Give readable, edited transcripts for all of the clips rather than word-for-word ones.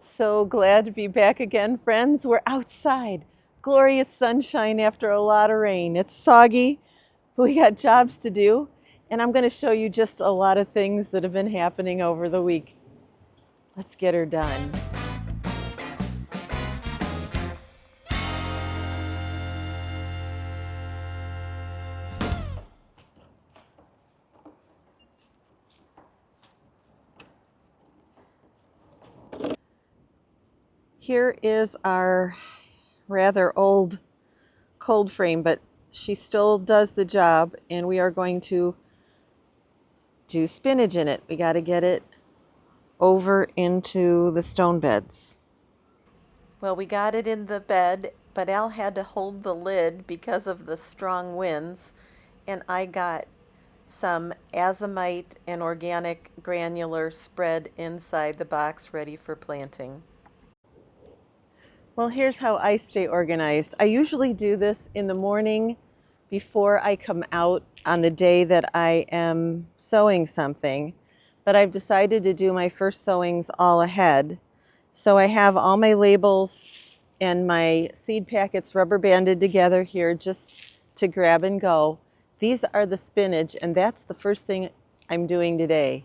So glad to be back again, friends. We're outside. Glorious sunshine after a lot of rain. It's soggy, but we got jobs to do. And I'm going to show you just a lot of things that have been happening over the week. Let's get her done. Here is our rather old cold frame, but she still does the job, and we are going to do spinach in it. We got to get it over into the stone beds. Well, we got it in the bed, but Al had to hold the lid because of the strong winds, and I got some azomite and organic granular spread inside the box ready for planting. Well, here's how I stay organized. I usually do this in the morning before I come out on the day that I am sowing something, but I've decided to do my first sowings all ahead. So I have all my labels and my seed packets rubber banded together here just to grab and go. These are the spinach, and that's the first thing I'm doing today.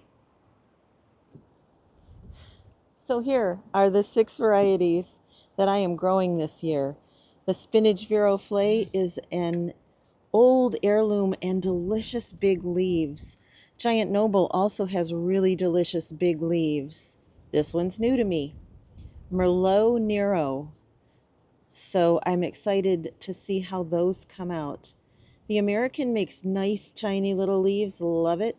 So here are the 6 varieties that I am growing this year. The spinach viroflay is an old heirloom and delicious big leaves. Giant Noble also has really delicious big leaves. This one's new to me. Merlot Nero. So I'm excited to see how those come out. The American makes nice tiny little leaves, love it.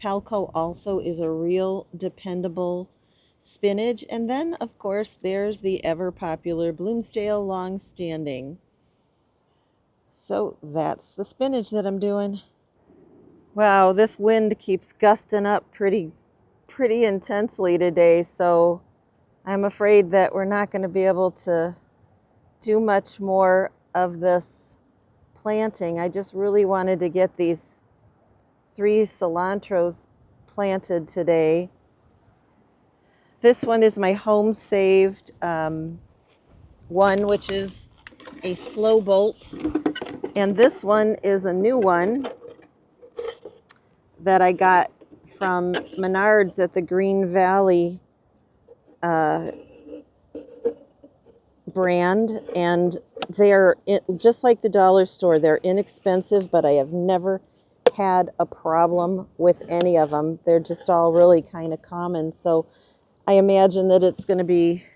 Palco also is a real dependable spinach. And then, of course, there's the ever popular Bloomsdale Longstanding. So that's the spinach that I'm doing. Wow, this wind keeps gusting up pretty intensely today, so I'm afraid that we're not going to be able to do much more of this planting. I just really wanted to get these 3 cilantros planted today. This one is my home saved one, which is a slow bolt, and this one is a new one that I got from Menards at the Green Valley brand, and they're just like the dollar store. They're inexpensive, but I have never had a problem with any of them. They're just all really kind of common, so I imagine that it's going to be,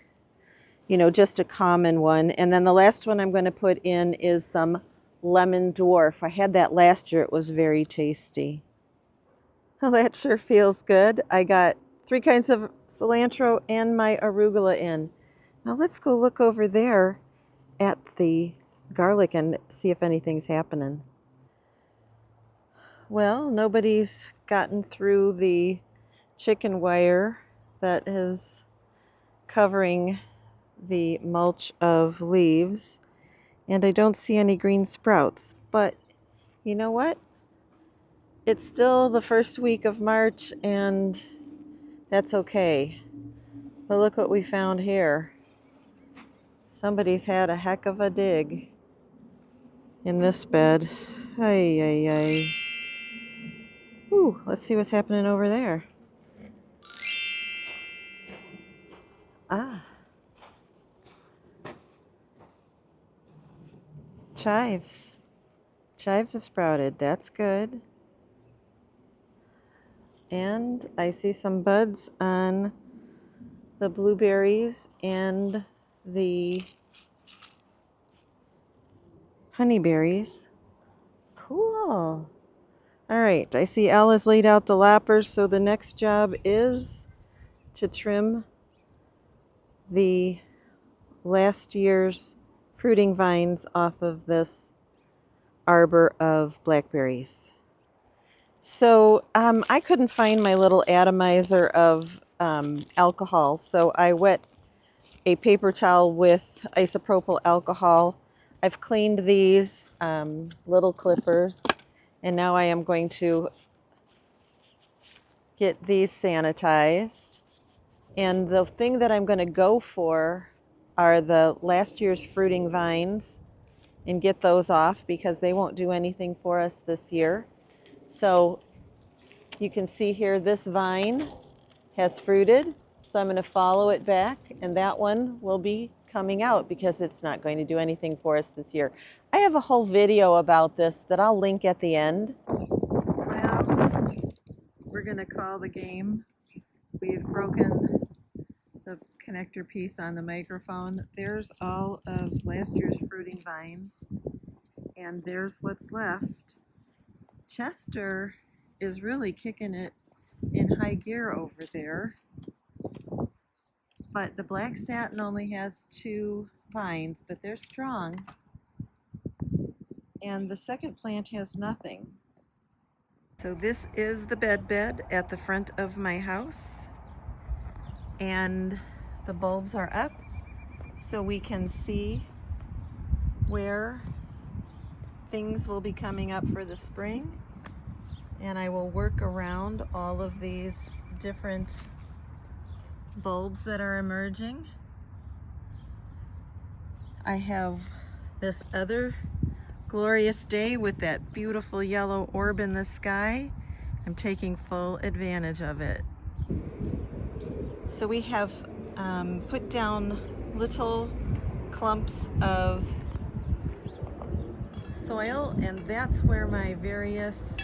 just a common one. And then the last one I'm going to put in is some lemon dwarf. I had that last year. It was very tasty. Well, that sure feels good. I got 3 kinds of cilantro and my arugula in. Now let's go look over there at the garlic and see if anything's happening. Well, nobody's gotten through the chicken wire that is covering the mulch of leaves, and I don't see any green sprouts, but you know what? It's still the first week of March, and that's okay. But look what we found here. Somebody's had a heck of a dig in this bed. Ay, ay, ay. Ooh, let's see what's happening over there. Ah. Chives. Chives have sprouted. That's good. And I see some buds on the blueberries and the honeyberries. Cool. All right, I see Al has laid out the loppers, so the next job is to trim the last year's fruiting vines off of this arbor of blackberries. So I couldn't find my little atomizer of alcohol, so I wet a paper towel with isopropyl alcohol. I've cleaned these little clippers, and now I am going to get these sanitized. And the thing that I'm going to go for are the last year's fruiting vines and get those off because they won't do anything for us this year. So you can see here this vine has fruited. So I'm going to follow it back, and that one will be coming out because it's not going to do anything for us this year. I have a whole video about this that I'll link at the end. Well, we're going to call the game. We've broken the connector piece on the microphone. There's all of last year's fruiting vines, and there's what's left. Chester is really kicking it in high gear over there, but the black satin only has 2 vines, but they're strong, and the second plant has nothing. So this is the bed at the front of my house, and the bulbs are up so we can see where things will be coming up for the spring. And I will work around all of these different bulbs that are emerging. I have this other glorious day with that beautiful yellow orb in the sky. I'm taking full advantage of it. So we have put down little clumps of soil, and that's where my various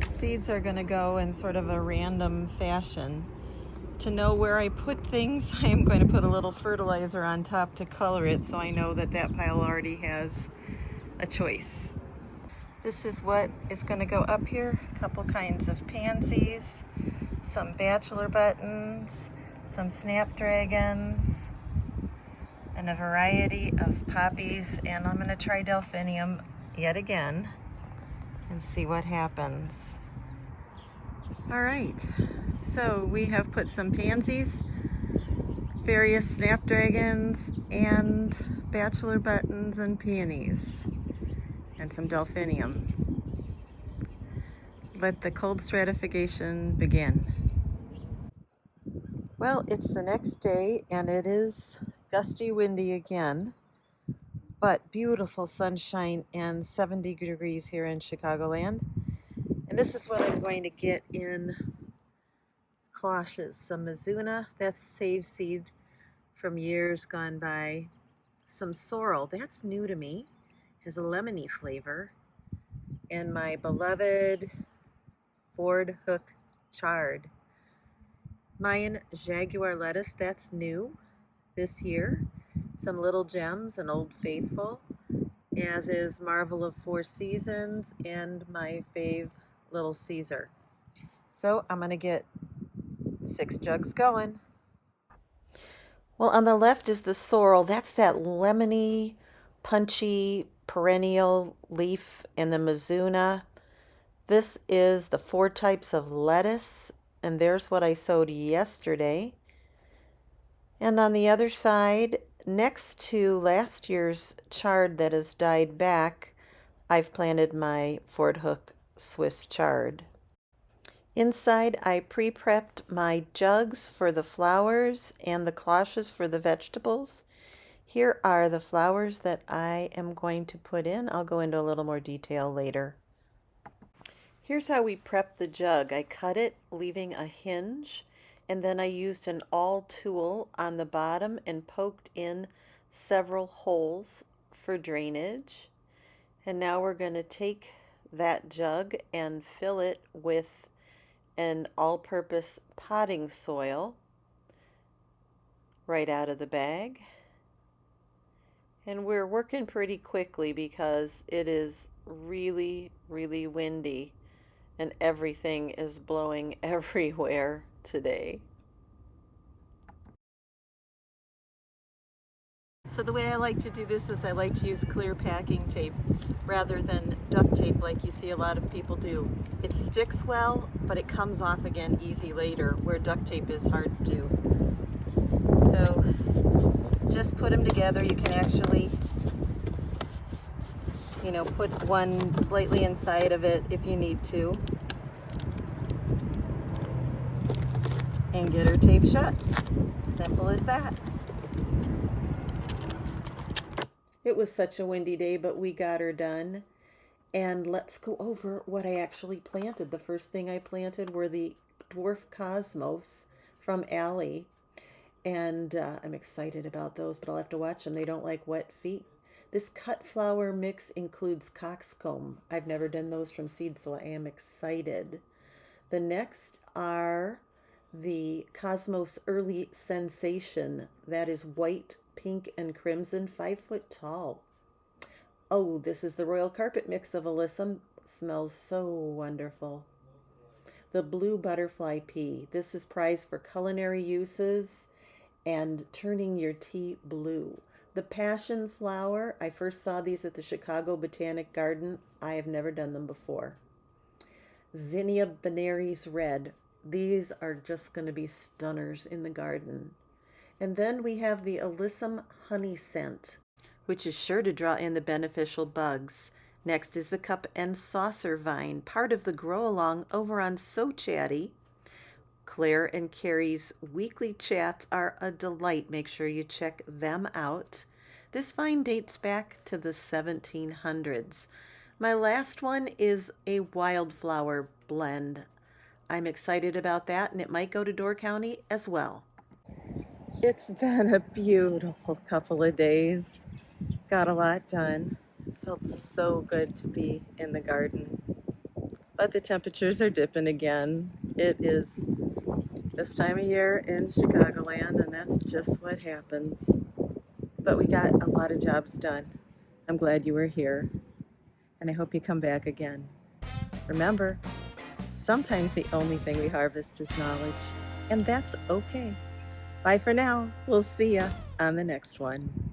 seeds are going to go in sort of a random fashion. To know where I put things, I am going to put a little fertilizer on top to color it so I know that that pile already has a choice. This is what is going to go up here. A couple kinds of pansies, some bachelor buttons, some snapdragons, and a variety of poppies. And I'm going to try delphinium yet again and see what happens. All right, so we have put some pansies, various snapdragons, and bachelor buttons and peonies, and some delphinium. Let the cold stratification begin. Well, it's the next day, and it is gusty windy again, but beautiful sunshine and 70 degrees here in Chicagoland. And this is what I'm going to get in Cloches. Some Mizuna, that's save seed from years gone by. Some sorrel, that's new to me, has a lemony flavor. And my beloved Ford Hook chard. Mayan Jaguar lettuce, that's new this year. Some Little Gems, an Old Faithful, as is Marvel of Four Seasons, and my fave Little Caesar. So I'm going to get 6 jugs going. Well, on the left is the sorrel. That's that lemony, punchy, perennial leaf in the Mizuna. This is the 4 types of lettuce, and there's what I sowed yesterday. And on the other side, next to last year's chard that has died back, I've planted my Ford Hook Swiss chard. Inside, I pre-prepped my jugs for the flowers and the cloches for the vegetables. Here are the flowers that I am going to put in. I'll go into a little more detail later. Here's how we prep the jug. I cut it, leaving a hinge, and then I used an awl tool on the bottom and poked in several holes for drainage. And now we're going to take that jug and fill it with an all-purpose potting soil right out of the bag. And we're working pretty quickly because it is really, really windy and everything is blowing everywhere today. So the way I like to do this is I like to use clear packing tape rather than duct tape like you see a lot of people do. It sticks well, but it comes off again easy later, where duct tape is hard to do. So just put them together. You can actually, put one slightly inside of it if you need to. and get her taped shut. Simple as that. It was such a windy day, but we got her done. And let's go over what I actually planted. The first thing I planted were the dwarf cosmos from Allie. And I'm excited about those, but I'll have to watch them. They don't like wet feet. This cut flower mix includes coxcomb. I've never done those from seed, so I am excited. The next are the Cosmos Early Sensation. That is white, pink, and crimson, 5 foot tall. Oh, this is the Royal Carpet mix of alyssum. Smells so wonderful. The blue butterfly pea. This is prized for culinary uses and turning your tea blue. The passion flower. I first saw these at the Chicago Botanic Garden. I have never done them before. Zinnia Benaries red. These are just going to be stunners in the garden. And then we have the alyssum honey scent, which is sure to draw in the beneficial bugs. Next is the cup and saucer vine, part of the grow along over on So Chatty. Claire and Carrie's weekly chats are a delight. Make sure you check them out. This vine dates back to the 1700s. My last one is a wildflower blend. I'm excited about that, and it might go to Door County as well. It's been a beautiful couple of days. Got a lot done. It felt so good to be in the garden. But the temperatures are dipping again. It is this time of year in Chicagoland, and that's just what happens. But we got a lot of jobs done. I'm glad you were here, and I hope you come back again. Remember, sometimes the only thing we harvest is knowledge, and that's okay. Bye for now. We'll see ya on the next one.